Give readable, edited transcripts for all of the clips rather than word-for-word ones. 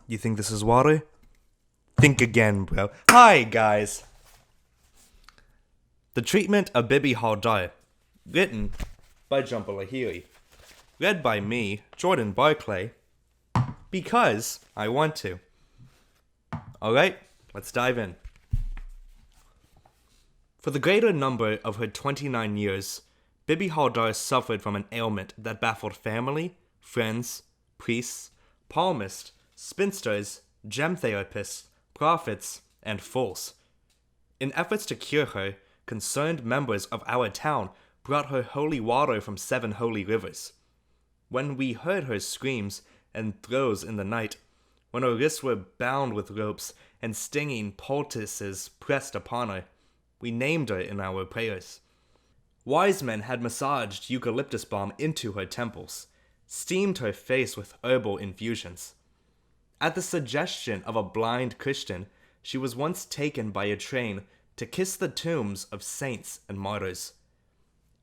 You think this is water? Think again, bro. Hi, guys. The Treatment of Bibi Haldar, written by Jhumpa Lahiri, read by me, Jordan Barclay, because I want to. Alright, let's dive in. For the greater number of her 29 years, Bibi Haldar suffered from an ailment that baffled family, friends, priests, palmists, spinsters, gem therapists, prophets, and fools. In efforts to cure her, concerned members of our town brought her holy water from 7 holy rivers. When we heard her screams and throes in the night, when her wrists were bound with ropes and stinging poultices pressed upon her, we named her in our prayers. Wise men had massaged eucalyptus balm into her temples, steamed her face with herbal infusions. At the suggestion of a blind Christian, she was once taken by a train to kiss the tombs of saints and martyrs.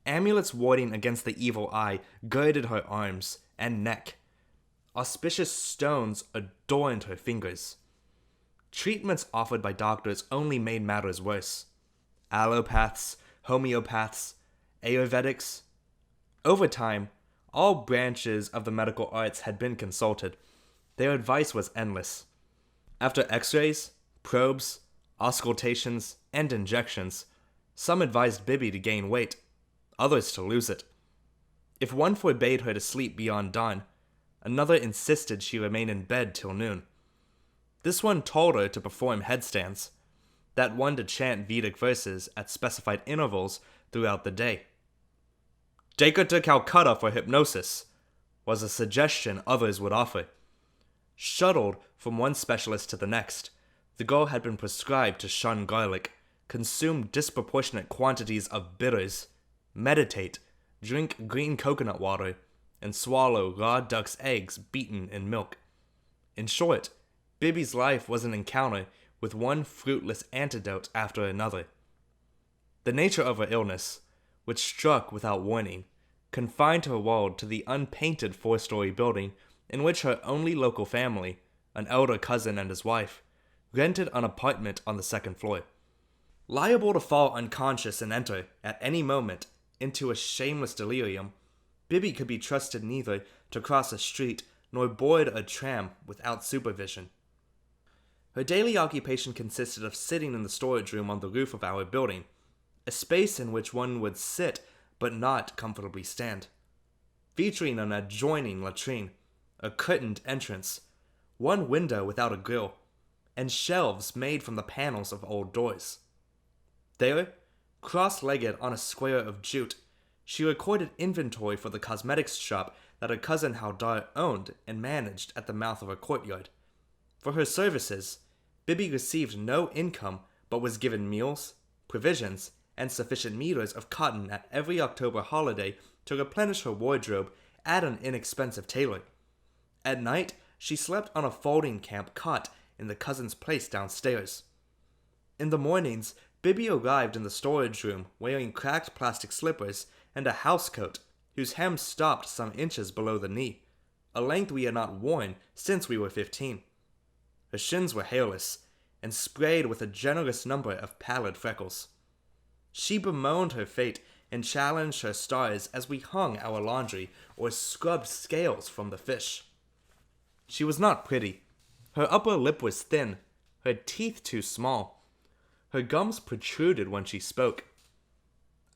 Amulets warding against the evil eye girded her arms and neck. Auspicious stones adorned her fingers. Treatments offered by doctors only made matters worse. Allopaths, homeopaths, Ayurvedics. Over time, all branches of the medical arts had been consulted. Their advice was endless. After x-rays, probes, auscultations, and injections, some advised Bibi to gain weight, others to lose it. If one forbade her to sleep beyond dawn, another insisted she remain in bed till noon. This one told her to perform headstands, that one to chant Vedic verses at specified intervals throughout the day. Take her to Calcutta for hypnosis, was a suggestion others would offer. Shuttled from one specialist to the next, the girl had been prescribed to shun garlic, consume disproportionate quantities of bitters, meditate, drink green coconut water, and swallow raw duck's eggs beaten in milk. In short, Bibi's life was an encounter with one fruitless antidote after another. The nature of her illness, which struck without warning, confined her world to the unpainted 4-story building in which her only local family, an elder cousin and his wife, rented an apartment on the 2nd floor. Liable to fall unconscious and enter, at any moment, into a shameless delirium, Bibi could be trusted neither to cross a street nor board a tram without supervision. Her daily occupation consisted of sitting in the storage room on the roof of our building, a space in which one would sit but not comfortably stand, featuring an adjoining latrine, a curtained entrance, one window without a grill, and shelves made from the panels of old doors. There, cross-legged on a square of jute, she recorded inventory for the cosmetics shop that her cousin Haldar owned and managed at the mouth of her courtyard. For her services, Bibi received no income but was given meals, provisions, and sufficient meters of cotton at every October holiday to replenish her wardrobe at an inexpensive tailor. At night, she slept on a folding camp cot in the cousin's place downstairs. In the mornings, Bibi arrived in the storage room wearing cracked plastic slippers and a housecoat whose hem stopped some inches below the knee, a length we had not worn since we were 15. Her shins were hairless and sprayed with a generous number of pallid freckles. She bemoaned her fate and challenged her stars as we hung our laundry or scrubbed scales from the fish. She was not pretty. Her upper lip was thin, her teeth too small. Her gums protruded when she spoke.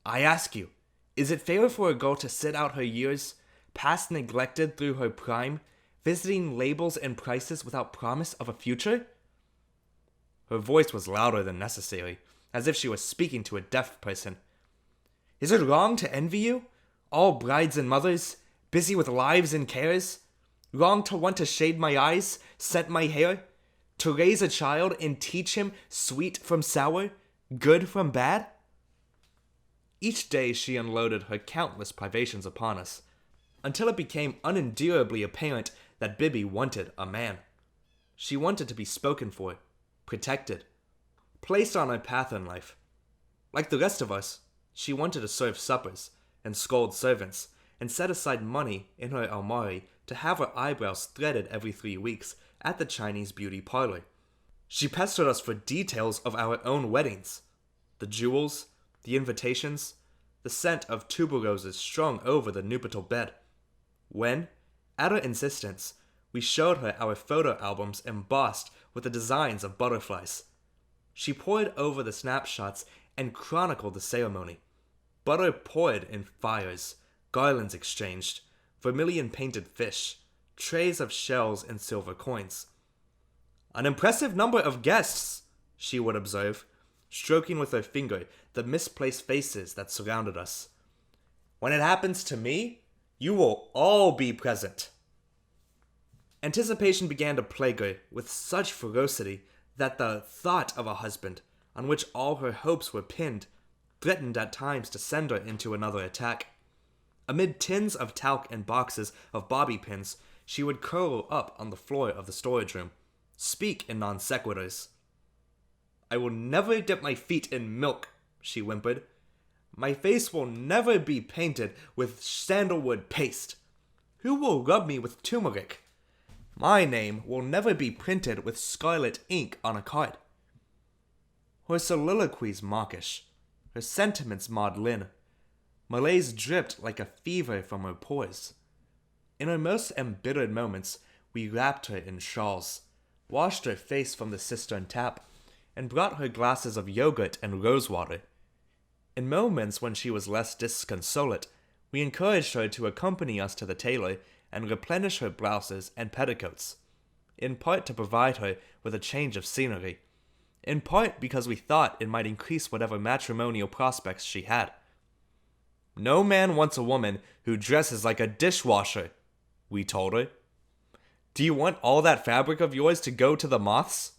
I ask you, is it fair for a girl to sit out her years, past neglected through her prime, visiting labels and prices without promise of a future? Her voice was louder than necessary, as if she was speaking to a deaf person. Is it wrong to envy you, all brides and mothers, busy with lives and cares? Wrong to want to shade my eyes, scent my hair, to raise a child and teach him sweet from sour, good from bad? Each day she unloaded her countless privations upon us, until it became unendurably apparent that Bibi wanted a man. She wanted to be spoken for, protected, placed on a path in life. Like the rest of us, she wanted to serve suppers and scold servants and set aside money in her almari to have her eyebrows threaded every 3 weeks at the Chinese beauty parlor. She pestered us for details of our own weddings, the jewels, the invitations, the scent of tuberoses strung over the nuptial bed. When, at her insistence, we showed her our photo albums embossed with the designs of butterflies, she pored over the snapshots and chronicled the ceremony. Butter poured in fires, garlands exchanged, vermilion-painted fish, trays of shells and silver coins. "An impressive number of guests," she would observe, stroking with her finger the misplaced faces that surrounded us. "When it happens to me, you will all be present." Anticipation began to plague her with such ferocity that the thought of a husband, on which all her hopes were pinned, threatened at times to send her into another attack. Amid tins of talc and boxes of bobby pins, she would curl up on the floor of the storage room, speak in non sequiturs. "I will never dip my feet in milk," she whimpered. "My face will never be painted with sandalwood paste. Who will rub me with turmeric? My name will never be printed with scarlet ink on a card." Her soliloquies mawkish, her sentiments maudlin. Malaise dripped like a fever from her pores. In her most embittered moments, we wrapped her in shawls, washed her face from the cistern tap, and brought her glasses of yogurt and rosewater. In moments when she was less disconsolate, we encouraged her to accompany us to the tailor and replenish her blouses and petticoats, in part to provide her with a change of scenery, in part because we thought it might increase whatever matrimonial prospects she had. "No man wants a woman who dresses like a dishwasher," we told her. "Do you want all that fabric of yours to go to the moths?"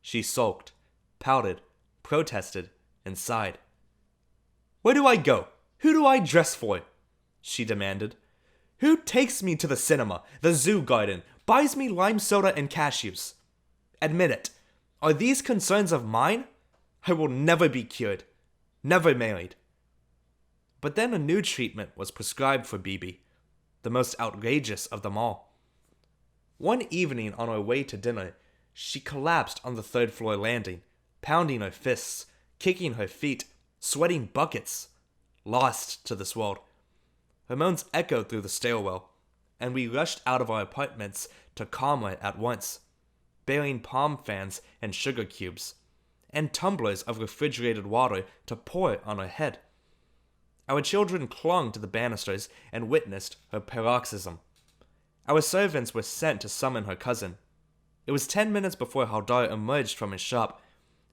She sulked, pouted, protested, and sighed. "Where do I go? Who do I dress for?" she demanded. "Who takes me to the cinema, the zoo garden, buys me lime soda and cashews? Admit it. Are these concerns of mine? I will never be cured, never married." But then a new treatment was prescribed for Bibi, the most outrageous of them all. One evening on our way to dinner, she collapsed on the third-floor landing, pounding her fists, kicking her feet, sweating buckets, lost to this world. Her moans echoed through the stairwell, and we rushed out of our apartments to calm her at once, bearing palm fans and sugar cubes, and tumblers of refrigerated water to pour on her head. Our children clung to the banisters and witnessed her paroxysm. Our servants were sent to summon her cousin. It was 10 minutes before Haldar emerged from his shop,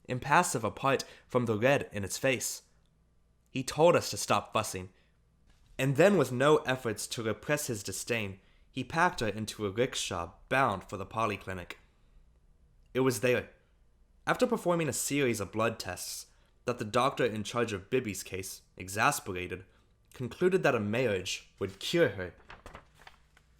impassive apart from the red in its face. He told us to stop fussing, and then with no efforts to repress his disdain, he packed her into a rickshaw bound for the polyclinic. It was there, after performing a series of blood tests, that the doctor in charge of Bibi's case, exasperated, concluded that a marriage would cure her.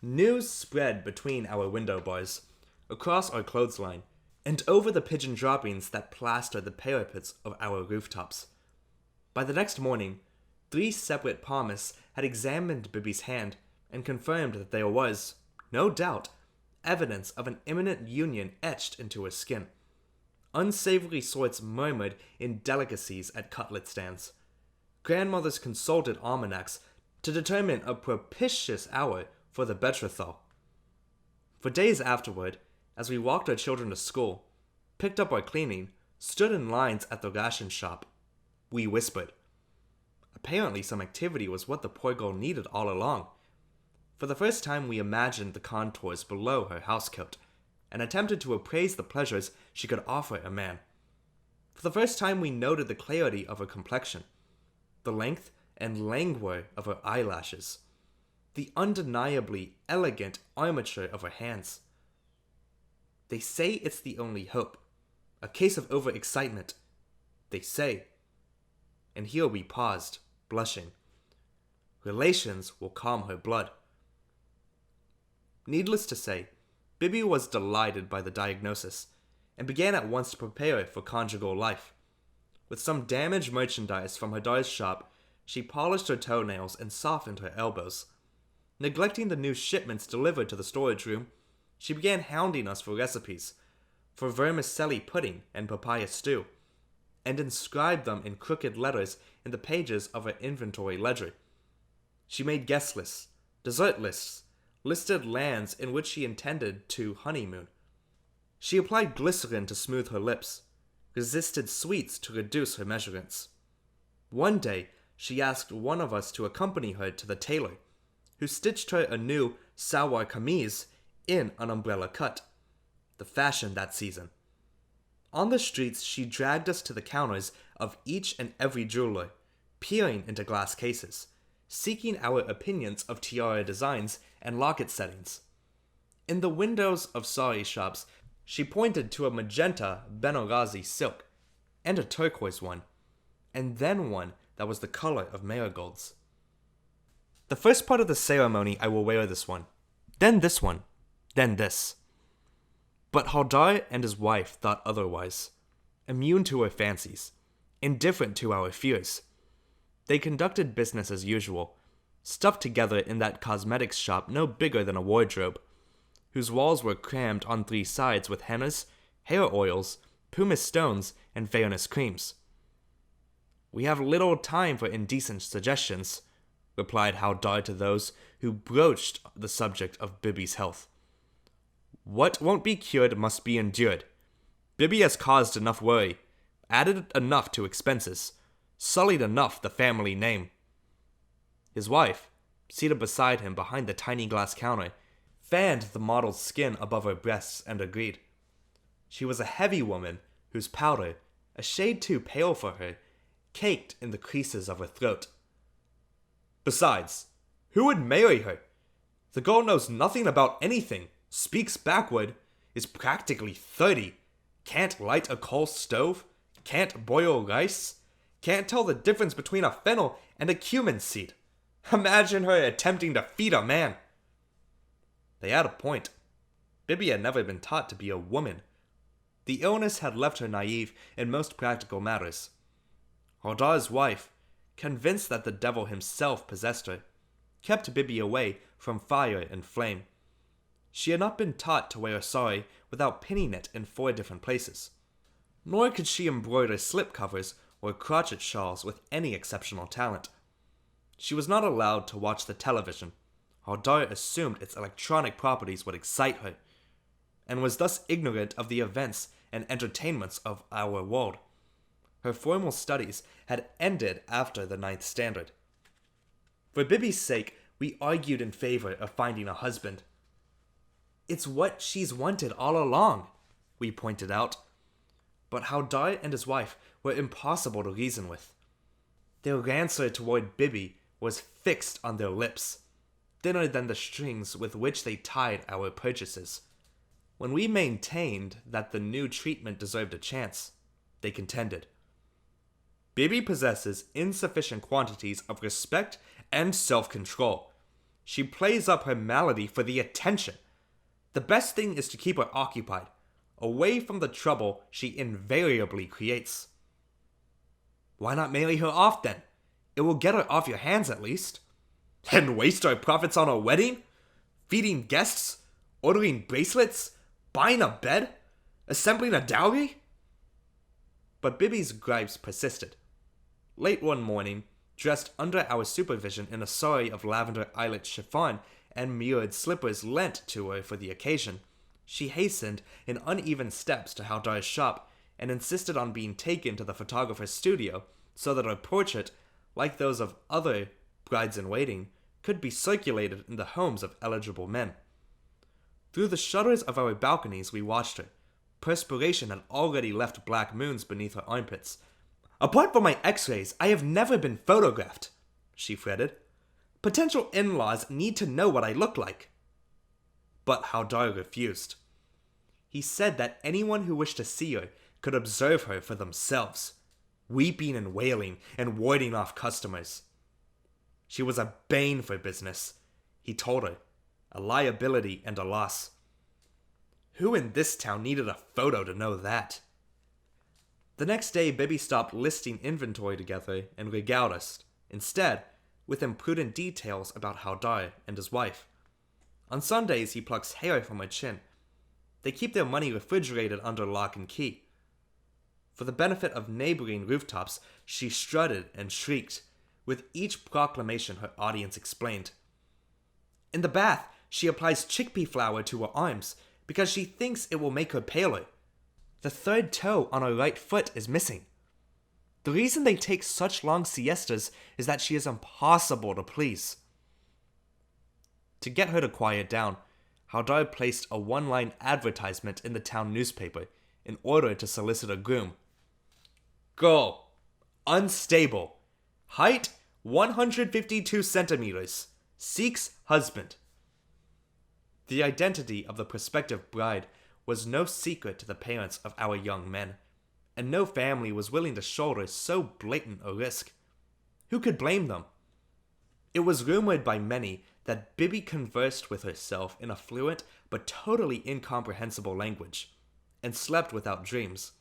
News spread between our window bars, across our clothesline, and over the pigeon droppings that plastered the parapets of our rooftops. By the next morning, 3 separate palmists had examined Bibi's hand and confirmed that there was, no doubt, evidence of an imminent union etched into her skin. Unsavory sorts murmured indelicacies at cutlet stands. Grandmothers consulted almanacs to determine a propitious hour for the betrothal. For days afterward, as we walked our children to school, picked up our cleaning, stood in lines at the ration shop, we whispered. Apparently some activity was what the poor girl needed all along. For the first time we imagined the contours below her housecoat, and attempted to appraise the pleasures she could offer a man. For the first time we noted the clarity of her complexion, the length and languor of her eyelashes, the undeniably elegant armature of her hands. They say it's the only hope, a case of overexcitement. They say. And here we paused, blushing. Relations will calm her blood. Needless to say, Bibi was delighted by the diagnosis, and began at once to prepare for conjugal life. With some damaged merchandise from Hadar's shop, She polished her toenails and softened her elbows. Neglecting the new shipments delivered to the storage room, she began hounding us for recipes, for vermicelli pudding and papaya stew, and inscribed them in crooked letters in the pages of her inventory ledger. She made guest lists, dessert lists, listed lands in which she intended to honeymoon. She applied glycerin to smooth her lips, resisted sweets to reduce her measurements. One day, she asked one of us to accompany her to the tailor, who stitched her a new salwar kameez in an umbrella cut, the fashion that season. On the streets, she dragged us to the counters of each and every jeweler, peering into glass cases, seeking our opinions of tiara designs and locket settings. In the windows of sari shops, she pointed to a magenta Benghazi silk, and a turquoise one, and then one that was the color of marigolds. The first part of the ceremony I will wear this one, then this one, then this. But Haldar and his wife thought otherwise, immune to her fancies, indifferent to our fears. They conducted business as usual, stuffed together in that cosmetics shop no bigger than a wardrobe, whose walls were crammed on 3 sides with hennas, hair oils, pumice stones, and fairness creams. "We have little time for indecent suggestions," replied Haldar to those who broached the subject of Bibi's health. "What won't be cured must be endured. Bibi has caused enough worry, added enough to expenses, sullied enough the family name." His wife, seated beside him behind the tiny glass counter, fanned the model's skin above her breasts and agreed. She was a heavy woman whose powder, a shade too pale for her, caked in the creases of her throat. "Besides, who would marry her? The girl knows nothing about anything, speaks backward, is practically 30, can't light a coal stove, can't boil rice, can't tell the difference between a fennel and a cumin seed. Imagine her attempting to feed a man." They had a point. Bibi had never been taught to be a woman. The illness had left her naive in most practical matters. Haldar's wife, convinced that the devil himself possessed her, kept Bibi away from fire and flame. She had not been taught to wear a sari without pinning it in 4 different places. Nor could she embroider slipcovers or crochet shawls with any exceptional talent. She was not allowed to watch the television. Haldar assumed its electronic properties would excite her, and was thus ignorant of the events and entertainments of our world. Her formal studies had ended after the 9th standard. For Bibi's sake, we argued in favor of finding a husband. "It's what she's wanted all along," we pointed out. But Haldar and his wife were impossible to reason with. Their answer toward Bibi was fixed on their lips, thinner than the strings with which they tied our purchases. When we maintained that the new treatment deserved a chance, they contended. "Bibi possesses insufficient quantities of respect and self-control. She plays up her malady for the attention. The best thing is to keep her occupied, away from the trouble she invariably creates." "Why not marry her off then? It will get her off your hands at least." "And waste our profits on a wedding? Feeding guests? Ordering bracelets? Buying a bed? Assembling a dowry?" But Bibi's gripes persisted. Late one morning, dressed under our supervision in a sari of lavender eyelet chiffon and mirrored slippers lent to her for the occasion, she hastened in uneven steps to Haldar's shop and insisted on being taken to the photographer's studio so that her portrait, like those of other brides-in-waiting, could be circulated in the homes of eligible men. Through the shutters of our balconies we watched her. Perspiration had already left black moons beneath her armpits. "Apart from my x-rays, I have never been photographed," she fretted. "Potential in-laws need to know what I look like." But Haldar refused. He said that anyone who wished to see her could observe her for themselves, weeping and wailing and warding off customers. She was a bane for business, he told her, a liability and a loss. Who in this town needed a photo to know that? The next day, Bibi stopped listing inventory together and regaled us, Instead, with imprudent details about Haldar and his wife. On Sundays, he plucks hair from her chin. They keep their money refrigerated under lock and key. For the benefit of neighboring rooftops, she strutted and shrieked. With each proclamation, her audience explained. In the bath, she applies chickpea flour to her arms because she thinks it will make her paler. The third toe on her right foot is missing. The reason they take such long siestas is that she is impossible to please. To get her to quiet down, Haldar placed a one-line advertisement in the town newspaper in order to solicit a groom. Girl, unstable, height 152 centimeters, seeks husband. The identity of the prospective bride was no secret to the parents of our young men, and no family was willing to shoulder so blatant a risk. Who could blame them? It was rumored by many that Bibi conversed with herself in a fluent but totally incomprehensible language, and slept without dreams.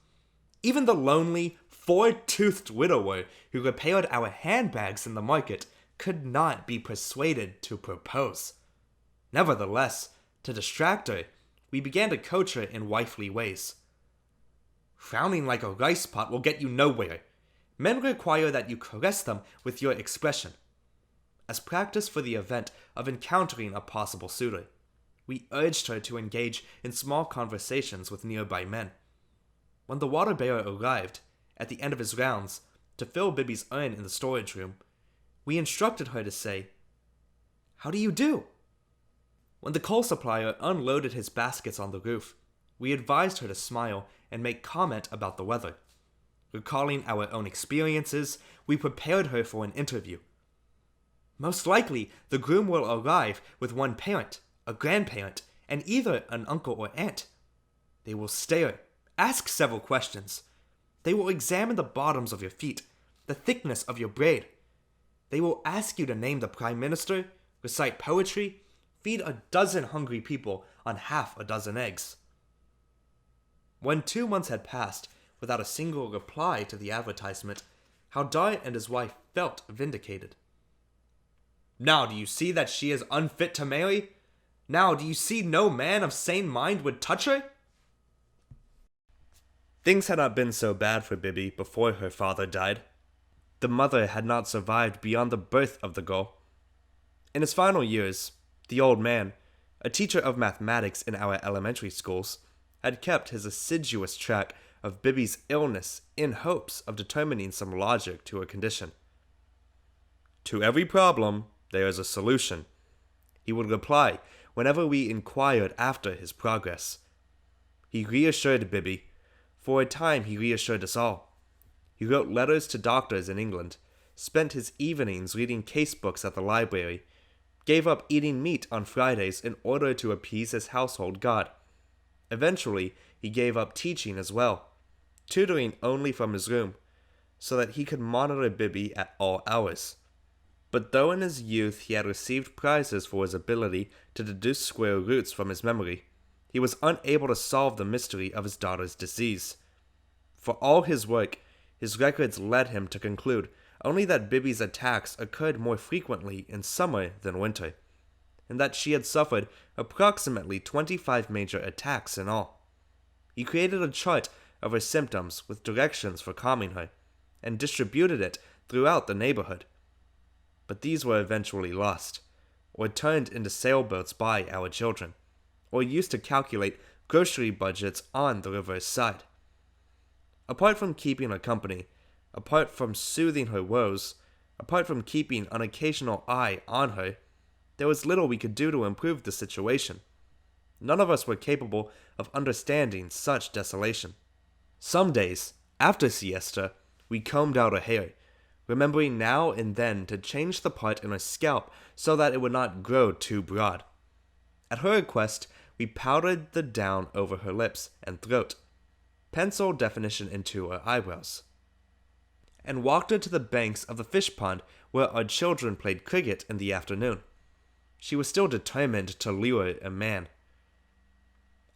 Even the lonely, four-toothed widower who repaired our handbags in the market could not be persuaded to propose. Nevertheless, to distract her, we began to coach her in wifely ways. Frowning like a rice pot will get you nowhere. Men require that you caress them with your expression. As practice for the event of encountering a possible suitor, we urged her to engage in small conversations with nearby men. When the water bearer arrived, at the end of his rounds, to fill Bibi's urn in the storage room, we instructed her to say, "How do you do?" When the coal supplier unloaded his baskets on the roof, we advised her to smile and make comment about the weather. Recalling our own experiences, we prepared her for an interview. Most likely, the groom will arrive with one parent, a grandparent, and either an uncle or aunt. They will stare, ask several questions. They will examine the bottoms of your feet, the thickness of your braid. They will ask you to name the prime minister, recite poetry, feed a dozen hungry people on half a dozen eggs. When 2 months had passed without a single reply to the advertisement, Haldar and his wife felt vindicated. Now do you see that she is unfit to marry? Now do you see no man of sane mind would touch her? Things had not been so bad for Bibi before her father died. The mother had not survived beyond the birth of the girl. In his final years, the old man, a teacher of mathematics in our elementary schools, had kept his assiduous track of Bibi's illness in hopes of determining some logic to her condition. To every problem, there is a solution, he would reply whenever we inquired after his progress. He reassured Bibi. For a time he reassured us all. He wrote letters to doctors in England, spent his evenings reading casebooks at the library, gave up eating meat on Fridays in order to appease his household god. Eventually, he gave up teaching as well, tutoring only from his room, so that he could monitor Bibi at all hours. But though in his youth he had received prizes for his ability to deduce square roots from his memory, he was unable to solve the mystery of his daughter's disease. For all his work, his records led him to conclude only that Bibi's attacks occurred more frequently in summer than winter, and that she had suffered approximately 25 major attacks in all. He created a chart of her symptoms with directions for calming her, and distributed it throughout the neighborhood. But these were eventually lost, or turned into sailboats by our children, or used to calculate grocery budgets on the reverse side. Apart from keeping her company, apart from soothing her woes, apart from keeping an occasional eye on her, there was little we could do to improve the situation. None of us were capable of understanding such desolation. Some days, after siesta, we combed out her hair, remembering now and then to change the part in her scalp so that it would not grow too broad. At her request, we powdered the down over her lips and throat, penciled definition into her eyebrows, and walked her to the banks of the fish pond where our children played cricket in the afternoon. She was still determined to lure a man.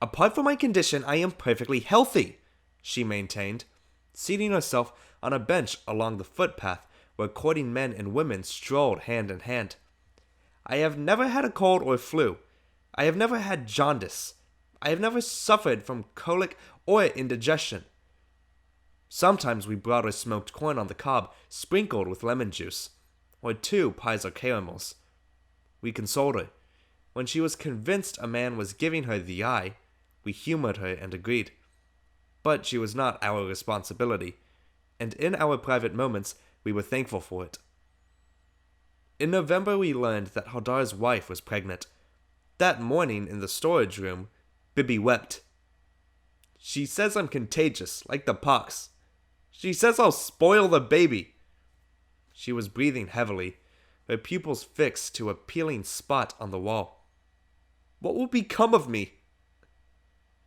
"Apart from my condition, I am perfectly healthy," she maintained, seating herself on a bench along the footpath where courting men and women strolled hand in hand. I have never had a cold or flu. I have never had jaundice. I have never suffered from colic or indigestion. Sometimes we brought her smoked corn on the cob, sprinkled with lemon juice, or 2 pies or caramels. We consoled her. When she was convinced a man was giving her the eye, we humored her and agreed. But she was not our responsibility, and in our private moments, we were thankful for it. In November, we learned that Haldar's wife was pregnant. That morning in the storage room, Bibi wept. She says I'm contagious, like the pox. She says I'll spoil the baby. She was breathing heavily, her pupils fixed to a peeling spot on the wall. What will become of me?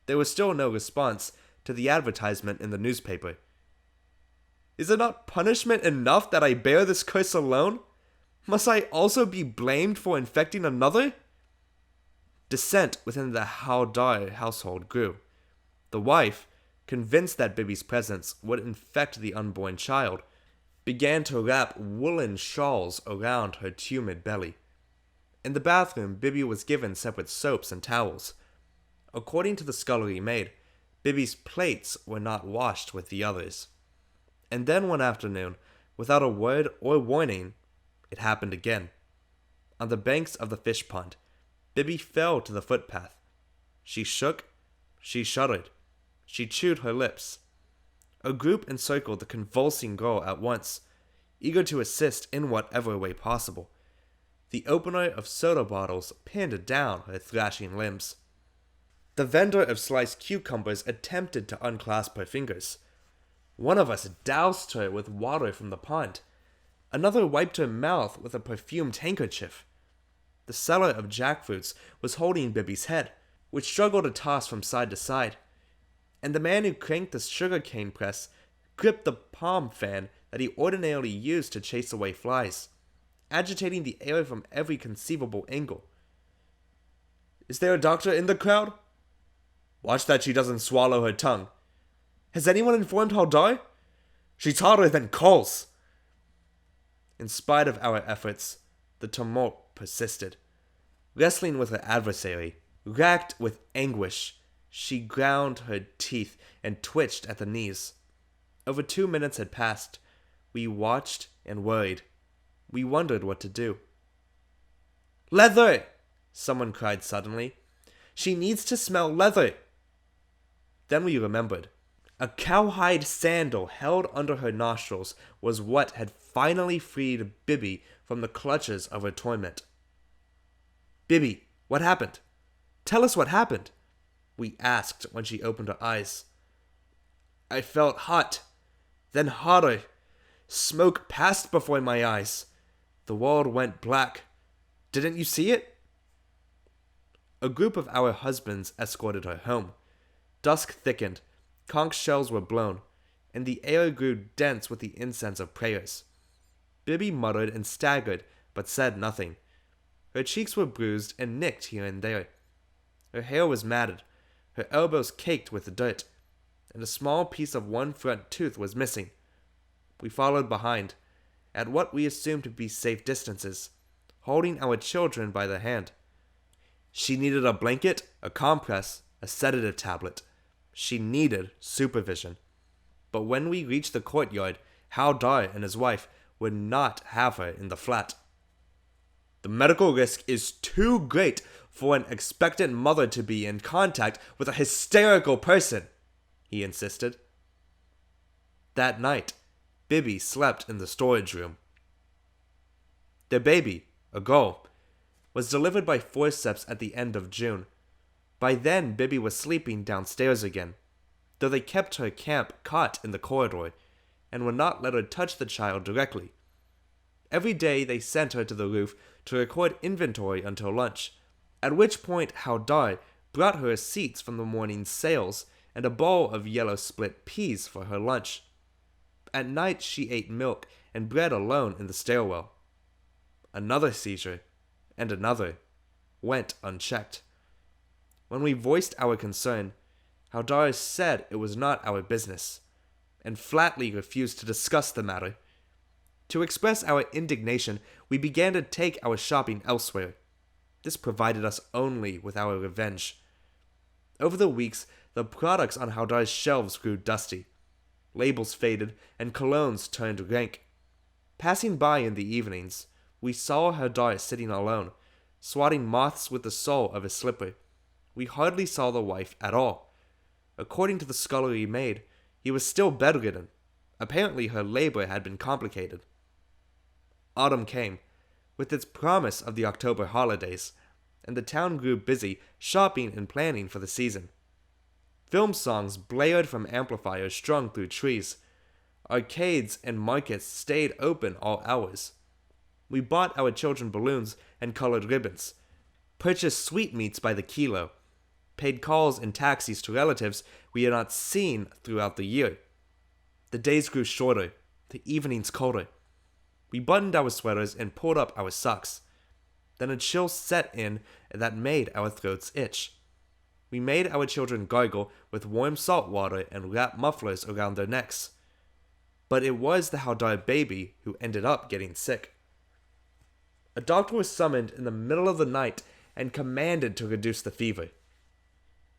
There was still no response to the advertisement in the newspaper. Is it not punishment enough that I bear this curse alone? Must I also be blamed for infecting another? Dissent within the Haldar household grew. The wife, convinced that Bibi's presence would infect the unborn child, began to wrap woolen shawls around her tumid belly. In the bathroom, Bibi was given separate soaps and towels. According to the scullery maid, Bibi's plates were not washed with the others. And then one afternoon, without a word or warning, it happened again. On the banks of the fish pond, Bibi fell to the footpath. She shook, she shuddered, she chewed her lips. A group encircled the convulsing girl at once, eager to assist in whatever way possible. The opener of soda bottles pinned down her thrashing limbs. The vendor of sliced cucumbers attempted to unclasp her fingers. One of us doused her with water from the pond. Another wiped her mouth with a perfumed handkerchief. The seller of jackfruits was holding Bibi's head, which struggled to toss from side to side. And the man who cranked the sugarcane press gripped the palm fan that he ordinarily used to chase away flies, agitating the air from every conceivable angle. Is there a doctor in the crowd? Watch that she doesn't swallow her tongue. Has anyone informed Haldar? She's hotter than coals. In spite of our efforts, the tumult persisted. Wrestling with her adversary, racked with anguish, she ground her teeth and twitched at the knees. Over 2 minutes had passed. We watched and worried. We wondered what to do. Leather! Someone cried suddenly. She needs to smell leather. Then we remembered. A cowhide sandal held under her nostrils was what had finally freed Bibi from the clutches of her torment. Bibi, what happened? Tell us what happened, we asked when she opened her eyes. I felt hot, then hotter. Smoke passed before my eyes. The world went black. Didn't you see it? A group of our husbands escorted her home. Dusk thickened, conch shells were blown, and the air grew dense with the incense of prayers. Bibi muttered and staggered, but said nothing. Her cheeks were bruised and nicked here and there. Her hair was matted, her elbows caked with dirt, and a small piece of one front tooth was missing. We followed behind, at what we assumed to be safe distances, holding our children by the hand. She needed a blanket, a compress, a sedative tablet. She needed supervision. But when we reached the courtyard, Haldar and his wife would not have her in the flat. The medical risk is too great for an expectant mother to be in contact with a hysterical person, he insisted. That night, Bibi slept in the storage room. Their baby, a girl, was delivered by forceps at the end of June. By then, Bibi was sleeping downstairs again, though they kept her camp cot in the corridor and would not let her touch the child directly. Every day they sent her to the roof to record inventory until lunch, at which point Haldar brought her receipts from the morning's sales and a bowl of yellow split peas for her lunch. At night she ate milk and bread alone in the stairwell. Another seizure, and another, went unchecked. When we voiced our concern, Haldar said it was not our business, and flatly refused to discuss the matter. To express our indignation, we began to take our shopping elsewhere. This provided us only with our revenge. Over the weeks, the products on Haldar's shelves grew dusty. Labels faded, and colognes turned rank. Passing by in the evenings, we saw Haldar sitting alone, swatting moths with the sole of his slipper. We hardly saw the wife at all. According to the scullery maid, he was still bedridden. Apparently her labor had been complicated. Autumn came, with its promise of the October holidays, and the town grew busy shopping and planning for the season. Film songs blared from amplifiers strung through trees. Arcades and markets stayed open all hours. We bought our children balloons and colored ribbons, purchased sweetmeats by the kilo, paid calls and taxis to relatives we had not seen throughout the year. The days grew shorter, the evenings colder. We buttoned our sweaters and pulled up our socks. Then a chill set in that made our throats itch. We made our children gargle with warm salt water and wrap mufflers around their necks. But it was the Haldar baby who ended up getting sick. A doctor was summoned in the middle of the night and commanded to reduce the fever.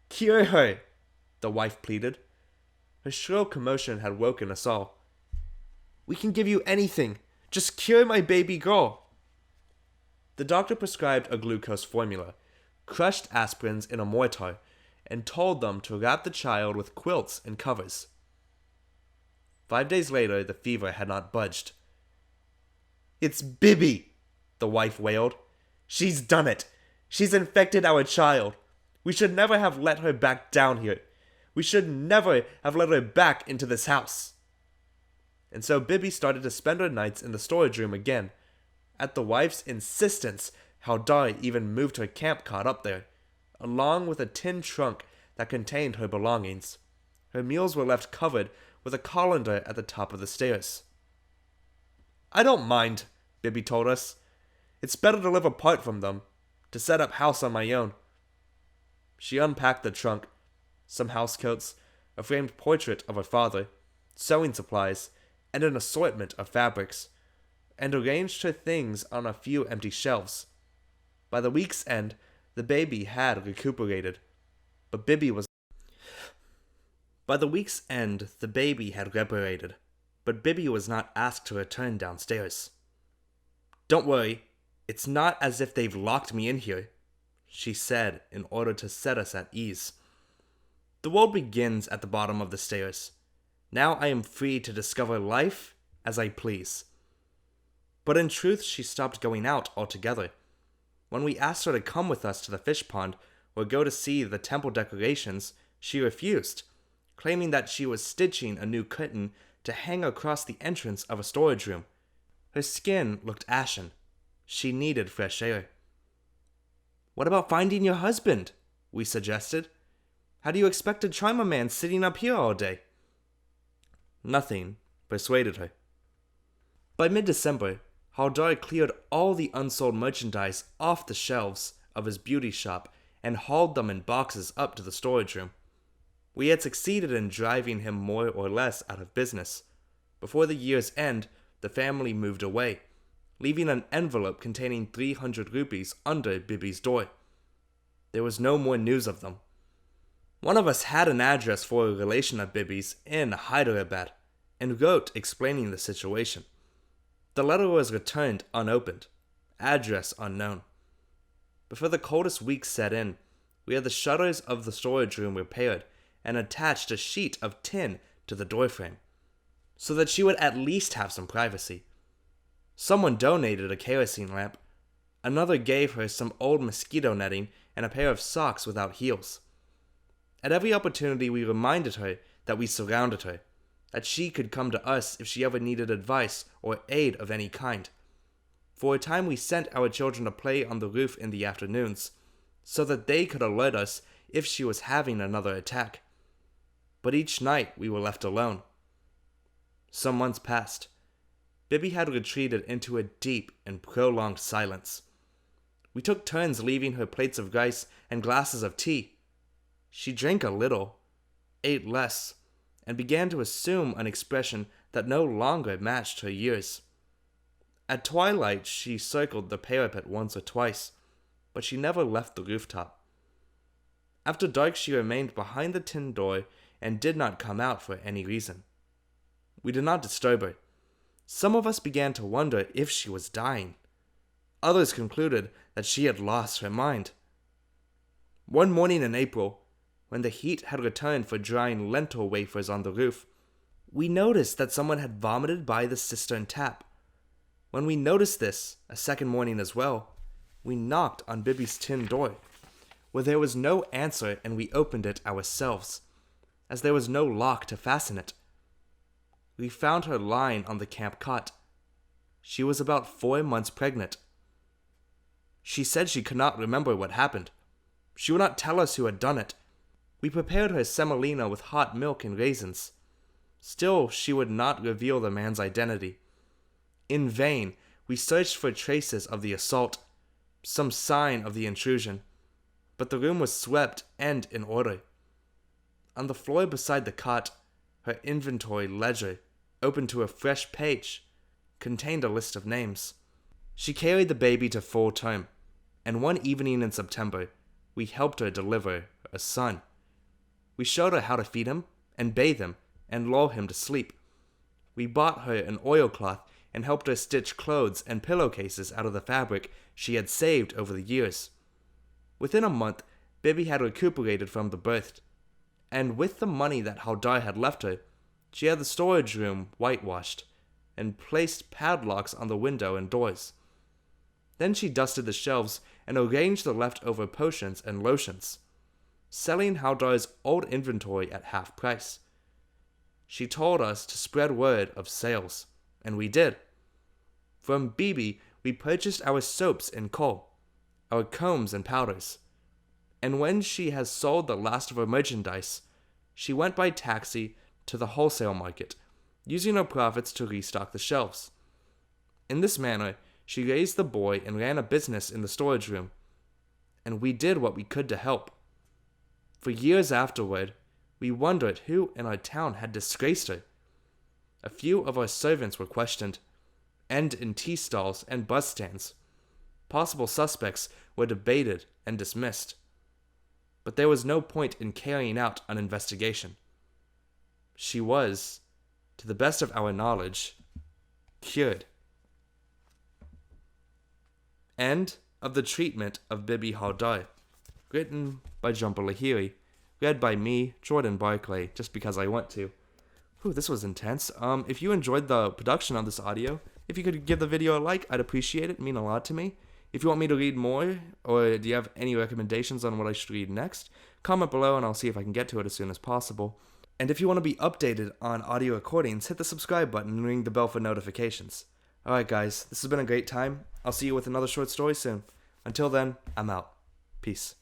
"Cure her," the wife pleaded. Her shrill commotion had woken us all. "We can give you anything. Just cure my baby girl." The doctor prescribed a glucose formula, crushed aspirins in a mortar, and told them to wrap the child with quilts and covers. 5 days later, the fever had not budged. "It's Bibi," the wife wailed. "She's done it. She's infected our child. We should never have let her back down here. We should never have let her back into this house." And so Bibi started to spend her nights in the storage room again. At the wife's insistence, Haldar even moved her camp cot up there, along with a tin trunk that contained her belongings. Her meals were left covered with a colander at the top of the stairs. "I don't mind," Bibi told us. "It's better to live apart from them, to set up house on my own." She unpacked the trunk, some housecoats, a framed portrait of her father, sewing supplies, and an assortment of fabrics, and arranged her things on a few empty shelves. By the week's end, the baby had recuperated, but Bibi was not asked to return downstairs. "Don't worry, it's not as if they've locked me in here," she said in order to set us at ease. "The world begins at the bottom of the stairs. Now I am free to discover life as I please." But in truth, she stopped going out altogether. When we asked her to come with us to the fish pond or go to see the temple decorations, she refused, claiming that she was stitching a new curtain to hang across the entrance of a storage room. Her skin looked ashen. She needed fresh air. "What about finding your husband?" we suggested. "How do you expect to charm a man sitting up here all day?" Nothing persuaded her. By mid-December, Haldar cleared all the unsold merchandise off the shelves of his beauty shop and hauled them in boxes up to the storage room. We had succeeded in driving him more or less out of business. Before the year's end, the family moved away, leaving an envelope containing 300 rupees under Bibi's door. There was no more news of them. One of us had an address for a relation of Bibi's in Hyderabad and wrote explaining the situation. The letter was returned unopened, address unknown. Before the coldest weeks set in, we had the shutters of the storage room repaired and attached a sheet of tin to the doorframe, so that she would at least have some privacy. Someone donated a kerosene lamp. Another gave her some old mosquito netting and a pair of socks without heels. At every opportunity, we reminded her that we surrounded her, that she could come to us if she ever needed advice or aid of any kind. For a time, we sent our children to play on the roof in the afternoons, so that they could alert us if she was having another attack. But each night, we were left alone. Some months passed. Bibi had retreated into a deep and prolonged silence. We took turns leaving her plates of rice and glasses of tea. She drank a little, ate less, and began to assume an expression that no longer matched her years. At twilight, she circled the parapet once or twice, but she never left the rooftop. After dark, she remained behind the tin door and did not come out for any reason. We did not disturb her. Some of us began to wonder if she was dying. Others concluded that she had lost her mind. One morning in April, when the heat had returned for drying lentil wafers on the roof, we noticed that someone had vomited by the cistern tap. When we noticed this, a second morning as well, we knocked on Bibi's tin door, where there was no answer, and we opened it ourselves, as there was no lock to fasten it. We found her lying on the camp cot. She was about 4 months pregnant. She said she could not remember what happened. She would not tell us who had done it. We prepared her semolina with hot milk and raisins. Still, she would not reveal the man's identity. In vain, we searched for traces of the assault, some sign of the intrusion, but the room was swept and in order. On the floor beside the cot, her inventory ledger, open to a fresh page, contained a list of names. She carried the baby to full term, and one evening in September, we helped her deliver a son. We showed her how to feed him and bathe him and lull him to sleep. We bought her an oilcloth and helped her stitch clothes and pillowcases out of the fabric she had saved over the years. Within a month, Bibi had recuperated from the birth, and with the money that Haldar had left her, she had the storage room whitewashed and placed padlocks on the window and doors. Then she dusted the shelves and arranged the leftover potions and lotions, selling Haldar's old inventory at half price. She told us to spread word of sales, and we did. From Bibi, we purchased our soaps and kohl, our combs and powders, and when she has sold the last of her merchandise, she went by taxi to the wholesale market, using her profits to restock the shelves. In this manner, she raised the boy and ran a business in the storage room, and we did what we could to help. For years afterward, we wondered who in our town had disgraced her. A few of our servants were questioned, and in tea stalls and bus stands. Possible suspects were debated and dismissed. But there was no point in carrying out an investigation. She was, to the best of our knowledge, cured. End of the Treatment of Bibi Haldar, written by Jhumpa Lahiri, read by me, Jordan Barclay, just because I want to. Whew, this was intense. If you enjoyed the production of this audio, if you could give the video a like, I'd appreciate it. It'd mean a lot to me. If you want me to read more, or do you have any recommendations on what I should read next, comment below and I'll see if I can get to it as soon as possible. And if you want to be updated on audio recordings, hit the subscribe button and ring the bell for notifications. Alright guys, this has been a great time. I'll see you with another short story soon. Until then, I'm out. Peace.